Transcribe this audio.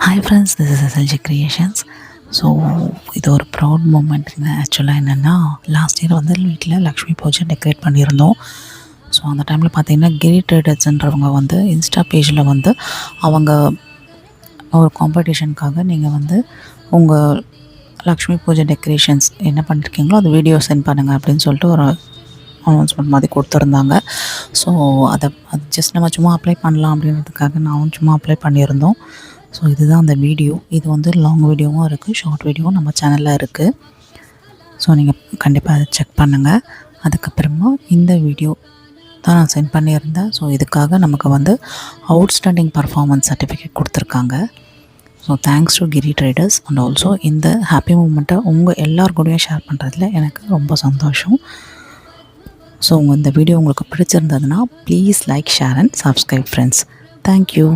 Hi friends, this is SLG creations. So இது ஒரு proud மூமெண்ட்டுங்க. ஆக்சுவலாக என்னென்னா, லாஸ்ட் இயர் வந்து வீட்டில் லக்ஷ்மி பூஜை டெக்கரேட் பண்ணியிருந்தோம். ஸோ அந்த டைமில் பார்த்திங்கன்னா கிரி ட்ரேடர்ஸ்ன்றவங்க வந்து இன்ஸ்டா பேஜில் வந்து அவங்க ஒரு காம்படிஷனுக்காக நீங்கள் வந்து உங்கள் லக்ஷ்மி பூஜை டெக்கரேஷன்ஸ் என்ன பண்ணியிருக்கீங்களோ அது வீடியோ சென்ட் பண்ணுங்கள் அப்படின்னு சொல்லிட்டு ஒரு அனௌன்ஸ்மெண்ட் மாதிரி கொடுத்துருந்தாங்க. ஸோ அது ஜஸ்ட் நம்ம சும்மா அப்ளை பண்ணலாம் அப்படின்றதுக்காக நானும் சும்மா அப்ளை பண்ணியிருந்தோம். ஸோ இதுதான் அந்த வீடியோ. இது வந்து லாங் வீடியோவும் இருக்குது, ஷார்ட் வீடியோவும் நம்ம சேனலில் இருக்குது. ஸோ நீங்கள் கண்டிப்பாக அதை செக் பண்ணுங்கள். அதுக்கப்புறமா இந்த வீடியோ தான் நான் சென்ட் பண்ணியிருந்தேன். ஸோ இதுக்காக நமக்கு வந்து அவுட்ஸ்டாண்டிங் பர்ஃபார்மன்ஸ் சர்டிஃபிகேட் கொடுத்துருக்காங்க. So thanks to Giri traders. And also இந்த ஹாப்பி மூமெண்ட்டை உங்கள் எல்லாருக்கூடையும் ஷேர் பண்ணுறதுல எனக்கு ரொம்ப சந்தோஷம். ஸோ இந்த வீடியோ உங்களுக்கு பிடிச்சிருந்ததுன்னா please like, share and subscribe friends. Thank you.